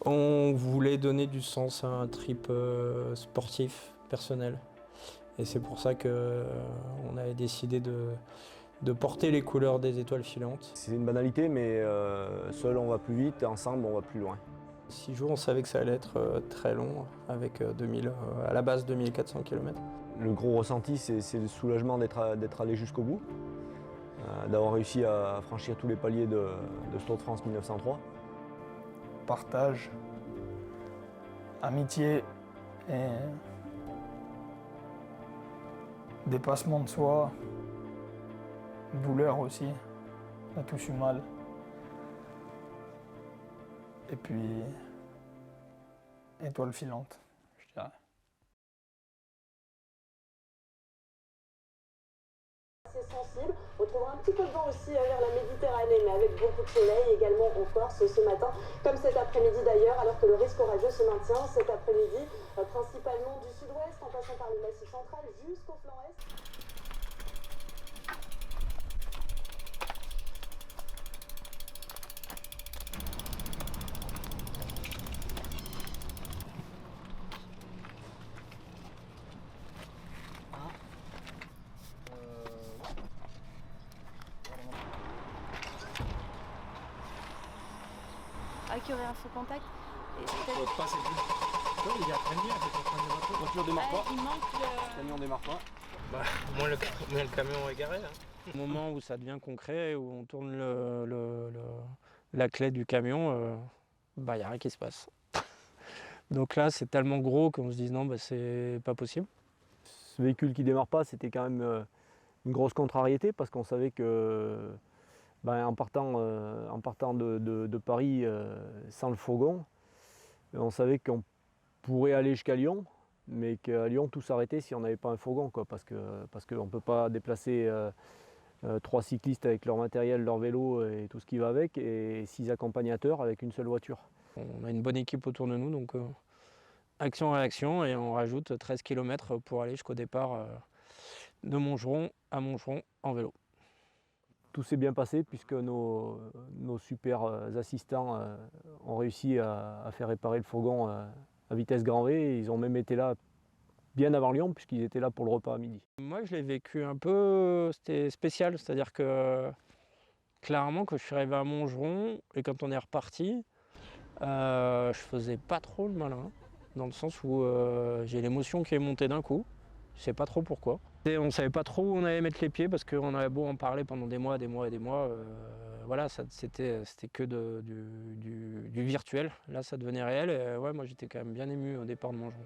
On voulait donner du sens à un trip sportif, personnel. Et c'est pour ça qu'on avait décidé de porter les couleurs des étoiles filantes. C'est une banalité, mais seul on va plus vite, ensemble on va plus loin. 6 jours, on savait que ça allait être très long, avec à la base 2400 km. Le gros ressenti, c'est le soulagement d'être allé jusqu'au bout, d'avoir réussi à franchir tous les paliers de ce Tour de France 1903. Partage, amitié et dépassement de soi, douleur aussi, on a tous eu mal. Et puis, étoile filante, je dirais. C'est sensible. On trouvera un petit peu de vent aussi vers la Méditerranée, mais avec beaucoup de soleil également en Corse ce matin, comme cet après-midi d'ailleurs, alors que le risque orageux se maintient cet après-midi, principalement du sud-ouest, en passant par le massif central jusqu'au flanc est. Qu'il y aurait un faux contact. Pas, c'est plus. Ouais, il y a très bien, c'est en train de démarrer. La voiture démarre pas. Il manque Le camion démarre pas. Bah, au moins le camion est garé. Hein. Au moment où ça devient concret, où on tourne la clé du camion, il n'y a rien qui se passe. Donc là, c'est tellement gros qu'on se dit non, c'est pas possible. Ce véhicule qui démarre pas, c'était quand même une grosse contrariété parce qu'on savait que en partant de Paris sans le fourgon, on savait qu'on pourrait aller jusqu'à Lyon, mais qu'à Lyon tout s'arrêtait si on n'avait pas un fourgon, quoi, parce qu'on ne peut pas déplacer 3 cyclistes avec leur matériel, leur vélo et tout ce qui va avec, et 6 accompagnateurs avec une seule voiture. On a une bonne équipe autour de nous, donc action-réaction, et on rajoute 13 km pour aller jusqu'au départ de Montgeron à Montgeron en vélo. Tout s'est bien passé puisque nos super assistants ont réussi à faire réparer le fourgon à vitesse grand V. Et ils ont même été là bien avant Lyon puisqu'ils étaient là pour le repas à midi. Moi je l'ai vécu un peu, c'était spécial, c'est-à-dire que clairement quand je suis arrivé à Montgeron et quand on est reparti, je faisais pas trop le malin, dans le sens où j'ai l'émotion qui est montée d'un coup, je sais pas trop pourquoi. Et on savait pas trop où on allait mettre les pieds parce qu'on avait beau en parler pendant des mois et des mois, voilà, c'était que du virtuel. Là ça devenait réel et ouais, moi j'étais quand même bien ému au départ de Montgeron.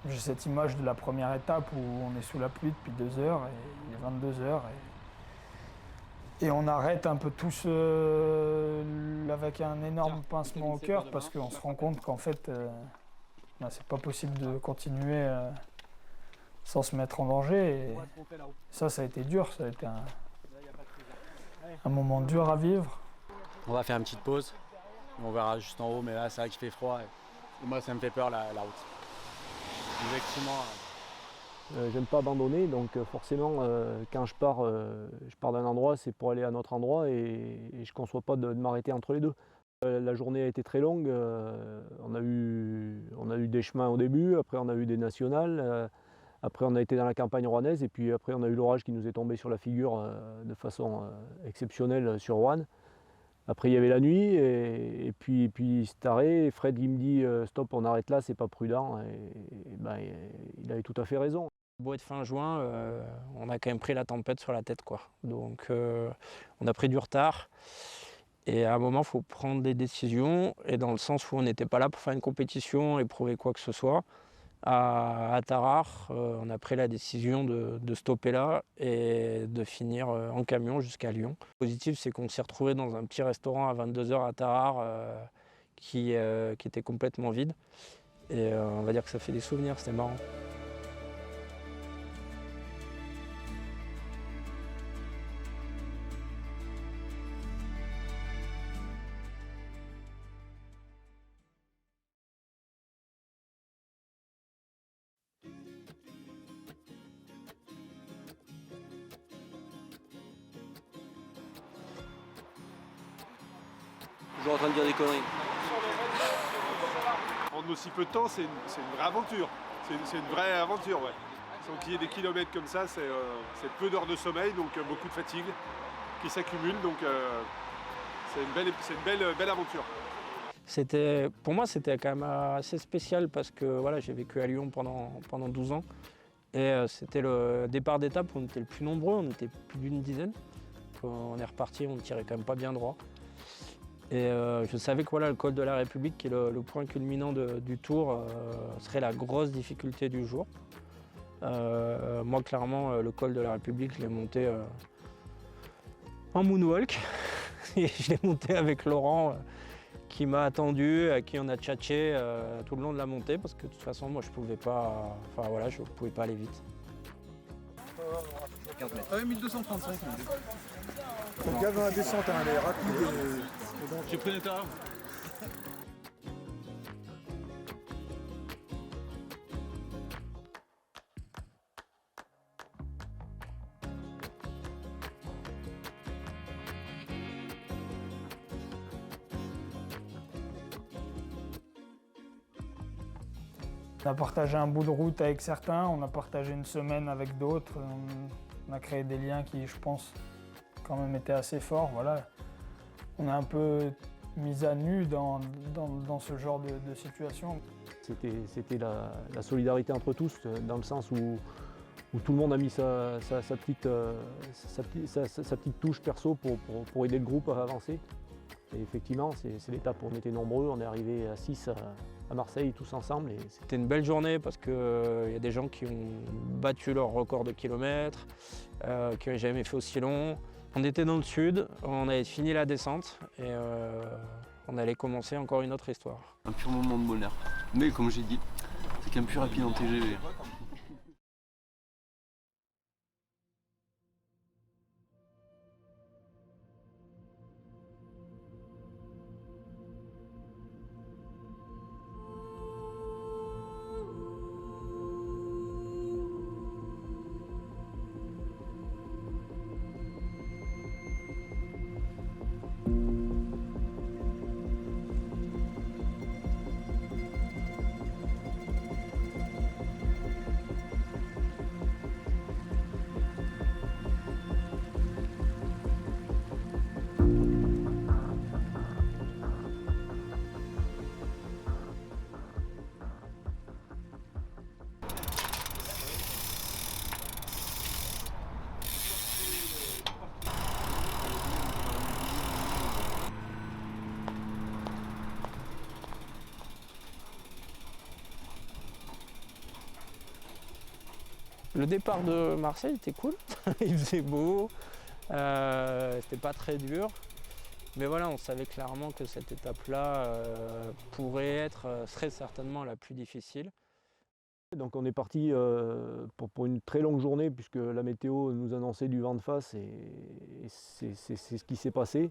J'ai cette image de la première étape où on est sous la pluie depuis 2 heures, et il est 22 heures. Et on arrête un peu tous avec un énorme pincement au cœur parce qu'on se rend compte qu'en fait, c'est pas possible de continuer sans se mettre en danger. Et ça a été dur, ça a été un moment dur à vivre. On va faire une petite pause, on verra juste en haut, mais là c'est vrai qu'il fait froid. Et moi ça me fait peur la route. Effectivement. J'aime pas abandonner, donc forcément quand je pars d'un endroit, c'est pour aller à un autre endroit et je ne conçois pas de m'arrêter entre les deux. La journée a été très longue, on a eu des chemins au début, après on a eu des nationales, après on a été dans la campagne rouennaise et puis après on a eu l'orage qui nous est tombé sur la figure de façon exceptionnelle sur Roanne. Après il y avait la nuit et puis cet arrêt, Fred il me dit stop, on arrête là, c'est pas prudent et il avait tout à fait raison. Beau être fin juin, on a quand même pris la tempête sur la tête, quoi. Donc on a pris du retard Et à un moment, il faut prendre des décisions, et dans le sens où on n'était pas là pour faire une compétition et prouver quoi que ce soit. À Tarare, on a pris la décision de stopper là et de finir en camion jusqu'à Lyon. Le positif, c'est qu'on s'est retrouvé dans un petit restaurant à 22h à Tarare qui était complètement vide. Et on va dire que ça fait des souvenirs, c'était marrant. Toujours en train de dire des conneries. En aussi peu de temps, c'est une vraie aventure. C'est une vraie aventure, ouais. Sans qu'il y ait des kilomètres comme ça, c'est peu d'heures de sommeil, donc beaucoup de fatigue qui s'accumule. Donc c'est une belle aventure. Pour moi, c'était quand même assez spécial parce que voilà, j'ai vécu à Lyon pendant 12 ans. Et c'était le départ d'étape où on était le plus nombreux, on était plus d'une dizaine. On est reparti, on ne tirait quand même pas bien droit. Et je savais que voilà, le col de la République, qui est le point culminant du Tour, serait la grosse difficulté du jour. Moi, clairement, le col de la République, je l'ai monté en moonwalk. Et je l'ai monté avec Laurent, qui m'a attendu, à qui on a tchatché tout le long de la montée, parce que de toute façon, moi, je pouvais pas, je pouvais pas aller vite. 15 mètres. Ouais, 1235. Faut gaffe dans la descente, hein, elle est rapide. J'ai pris l'intérieur. On a partagé un bout de route avec certains, on a partagé une semaine avec d'autres. On a créé des liens qui, je pense, quand même étaient assez forts. Voilà. On est un peu mis à nu dans ce genre de situation. C'était la solidarité entre tous, dans le sens où tout le monde a mis sa petite touche perso pour aider le groupe à avancer. Et effectivement, c'est l'étape où on était nombreux, on est arrivé à 6 à Marseille tous ensemble. C'était une belle journée parce qu'il y a des gens qui ont battu leur record de kilomètres, qui n'avaient jamais fait aussi long. On était dans le sud, on avait fini la descente et on allait commencer encore une autre histoire. Un pur moment de bonheur. Mais comme j'ai dit, c'est quand même plus rapide en TGV. Le départ de Marseille était cool, il faisait beau, c'était pas très dur. Mais voilà, on savait clairement que cette étape-là serait certainement la plus difficile. Donc on est parti pour une très longue journée, puisque la météo nous annonçait du vent de face, et c'est ce qui s'est passé.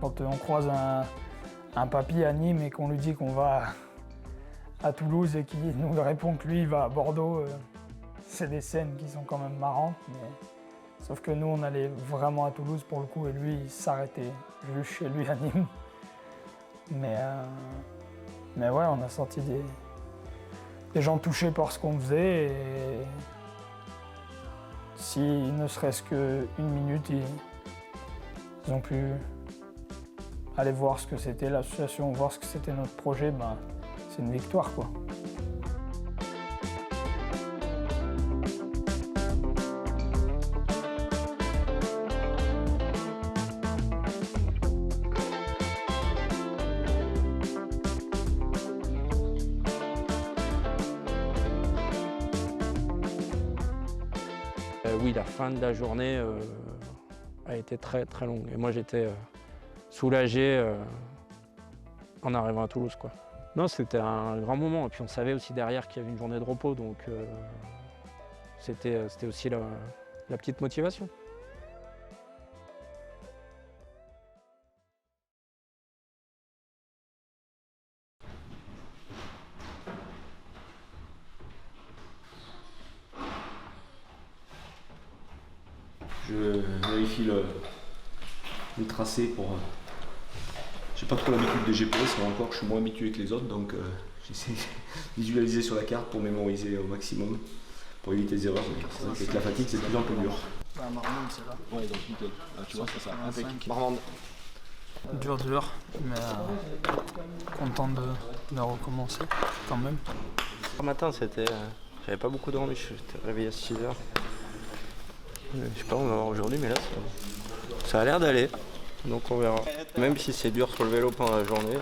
Quand on croise un papy à Nîmes et qu'on lui dit qu'on va à Toulouse et qu'il nous répond que lui il va à Bordeaux, c'est des scènes qui sont quand même marrantes. Sauf que nous on allait vraiment à Toulouse pour le coup et lui il s'arrêtait juste chez lui à Nîmes. Mais ouais, on a senti des gens touchés par ce qu'on faisait et si ne serait-ce qu'une minute, ils ont pu aller voir ce que c'était l'association, voir ce que c'était notre projet, ben, c'est une victoire, quoi. Oui, la fin de la journée a été très très longue. Et moi j'étais soulagé en arrivant à Toulouse, quoi. Non, c'était un grand moment. Et puis on savait aussi derrière qu'il y avait une journée de repos, donc c'était aussi la petite motivation. Je vérifie le tracé pour... J'ai pas trop l'habitude de GPS, mais encore je suis moins habitué que les autres, donc j'essaie de visualiser sur la carte pour mémoriser au maximum, pour éviter les erreurs. Mais c'est vrai qu'avec la fatigue, c'est de plus en plus dur. Marmande, c'est là. Ouais, donc nickel. Ah, tu vois, c'est ça. Impec. Marmande. Dur, mais content de recommencer quand même. Ce matin, j'avais pas beaucoup dormi, je suis réveillé à 6 h. Je sais pas, on va voir aujourd'hui, mais là, ça a l'air d'aller. Donc on verra. Même si c'est dur sur le vélo pendant la journée,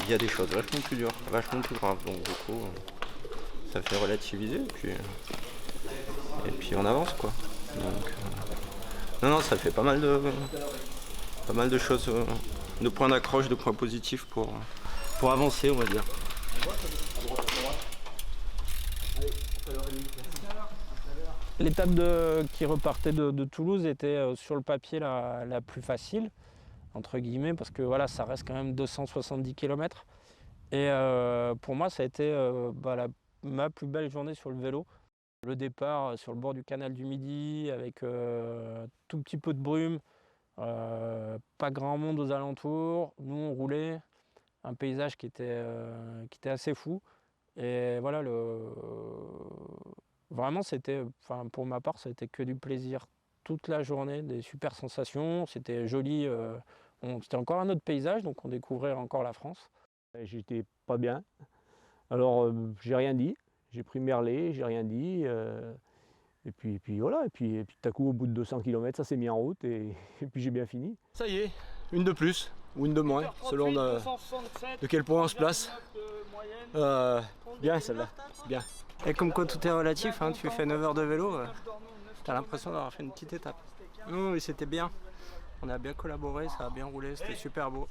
il y a des choses vachement plus dures, vachement plus graves. Donc du coup, ça fait relativiser et puis on avance, quoi. Donc, non, ça fait pas mal de choses, de points d'accroche, de points positifs pour avancer, on va dire. L'étape qui repartait de Toulouse était sur le papier la plus facile, entre guillemets, parce que voilà, ça reste quand même 270 km. Et pour moi, ça a été ma plus belle journée sur le vélo. Le départ sur le bord du canal du Midi, avec tout petit peu de brume, pas grand monde aux alentours. Nous, on roulait, un paysage qui était assez fou. Et voilà, vraiment, pour ma part, ça a été que du plaisir toute la journée, des super sensations. C'était joli. C'était encore un autre paysage, donc on découvrait encore la France. J'étais pas bien. Alors, j'ai rien dit. J'ai pris Merlet, j'ai rien dit. Et puis voilà. Et puis tout à coup, au bout de 200 km, ça s'est mis en route et puis j'ai bien fini. Ça y est, une de plus ou une de moins, selon de quel point on se place. Bien celle-là, bien. Et comme quoi tout est relatif, hein, tu fais 9 heures de vélo, t'as l'impression d'avoir fait une petite étape. Oui, c'était bien. On a bien collaboré, ça a bien roulé, c'était super beau.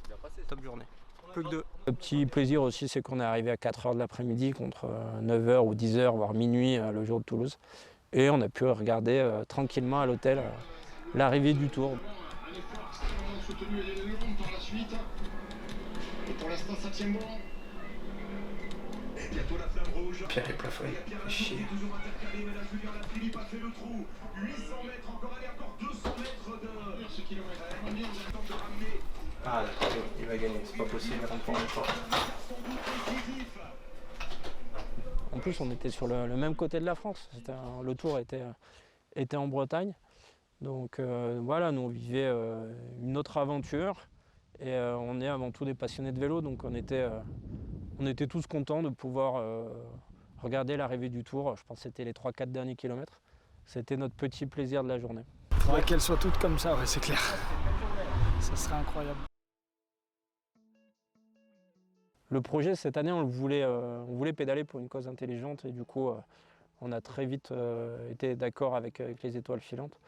Top journée. Plus que 2. Le petit plaisir aussi, c'est qu'on est arrivé à 4 h de l'après-midi contre 9 h ou 10 h, voire minuit le jour de Toulouse. Et on a pu regarder tranquillement à l'hôtel l'arrivée du Tour. Pierre est plafonné, fait chier. Ah d'accord, il va gagner, c'est pas possible, on prend un effort. En plus, on était sur le même côté de la France. Le Tour était en Bretagne. Donc voilà, nous on vivait une autre aventure. Et on est avant tout des passionnés de vélo, donc on était tous contents de pouvoir regarder l'arrivée du Tour. Je pense que c'était les 3-4 derniers kilomètres. C'était notre petit plaisir de la journée. Il faudrait qu'elles soient toutes comme ça, ouais, c'est clair. Ça serait incroyable. Le projet cette année, on voulait pédaler pour une cause intelligente et du coup on a très vite été d'accord avec les étoiles filantes.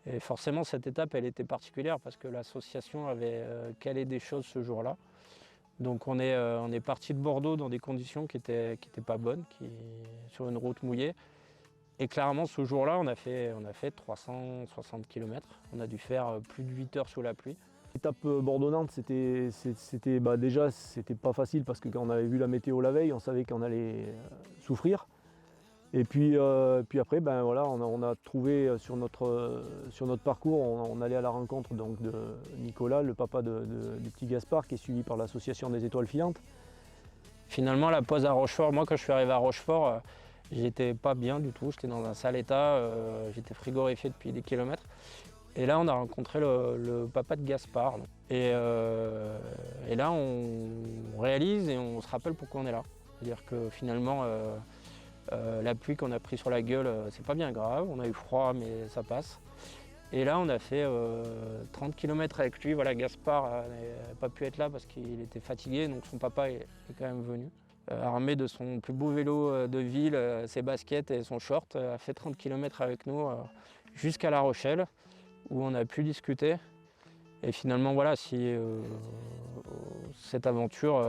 Et forcément cette étape elle était particulière parce que l'association avait calé des choses ce jour-là. Donc on est parti de Bordeaux dans des conditions qui étaient pas bonnes, sur une route mouillée. Et clairement ce jour-là on a fait 360 km. On a dû faire plus de 8 heures sous la pluie. L'étape Bordeaux-Nantes, déjà c'était pas facile parce que quand on avait vu la météo la veille, on savait qu'on allait souffrir. Et puis après, voilà, on a trouvé sur notre parcours, on allait à la rencontre donc, de Nicolas, le papa du petit Gaspard, qui est suivi par l'association des Étoiles Filantes. Finalement, la pause à Rochefort, moi quand je suis arrivé à Rochefort, j'étais pas bien du tout, j'étais dans un sale état, j'étais frigorifié depuis des kilomètres. Et là, on a rencontré le papa de Gaspard. Et là, on réalise et on se rappelle pourquoi on est là. C'est-à-dire que finalement, la pluie qu'on a pris sur la gueule, c'est pas bien grave. On a eu froid, mais ça passe. Et là, on a fait 30 km avec lui. Voilà, Gaspard n'a pas pu être là parce qu'il était fatigué, donc son papa est quand même venu. Armé de son plus beau vélo de ville, ses baskets et son short, a fait 30 km avec nous jusqu'à La Rochelle, où on a pu discuter. Et finalement, voilà, si cette aventure,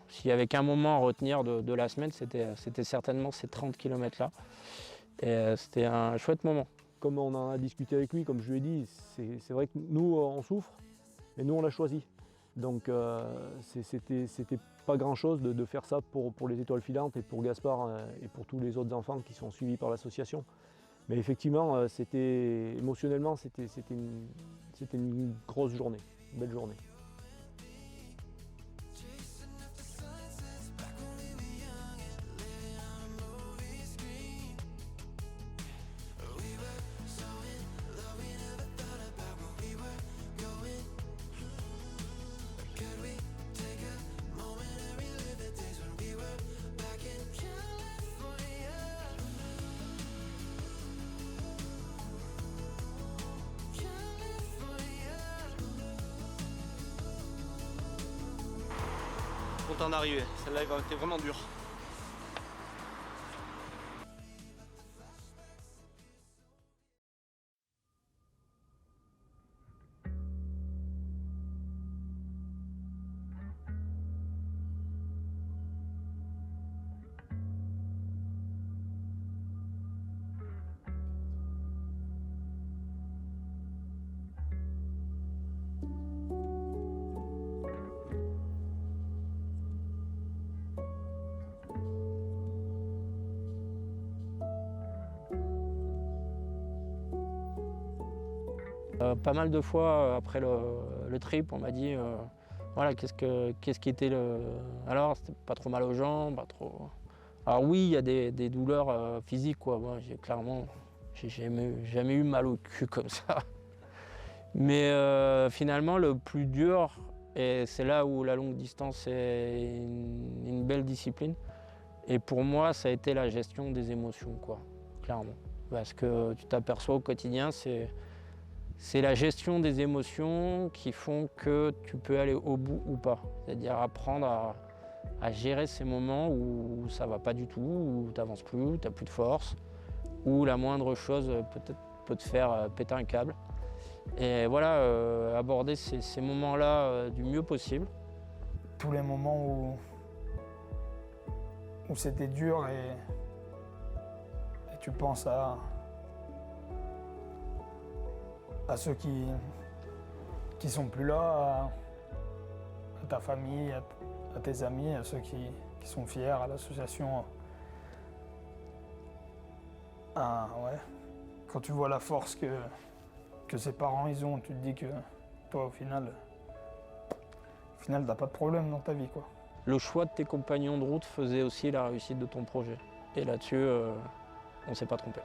s'il y avait qu'un moment à retenir de la semaine, c'était certainement ces 30 km-là. Et c'était un chouette moment. Comme on en a discuté avec lui, comme je lui ai dit, c'est vrai que nous, on souffre, mais nous, on l'a choisi. Donc, c'était pas grand-chose de faire ça pour les Étoiles Filantes et pour Gaspard et pour tous les autres enfants qui sont suivis par l'association. Mais effectivement, émotionnellement, c'était une grosse journée, une belle journée. Content d'arriver, celle-là elle a été vraiment dure. Pas mal de fois après le trip, on m'a dit voilà, qu'est-ce qui était le. Alors, c'était pas trop mal aux jambes, pas trop. Alors, oui, il y a des douleurs physiques, quoi. Moi, j'ai jamais eu mal au cul comme ça. Mais finalement, le plus dur, et c'est là où la longue distance est une belle discipline, et pour moi, ça a été la gestion des émotions, quoi, clairement. Parce que tu t'aperçois au quotidien, c'est la gestion des émotions qui font que tu peux aller au bout ou pas. C'est-à-dire apprendre à gérer ces moments où ça va pas du tout, où tu n'avances plus, où tu n'as plus de force, où la moindre chose peut-être peut te faire péter un câble. Et voilà, aborder ces moments-là du mieux possible. Tous les moments où c'était dur et tu penses à ceux qui sont plus là, à ta famille, à tes amis, à ceux qui sont fiers, à l'association. Ouais. Quand tu vois la force que ses parents ils ont, tu te dis que toi au final t'as pas de problème dans ta vie, quoi. Le choix de tes compagnons de route faisait aussi la réussite de ton projet. Et là-dessus, on ne s'est pas trompé.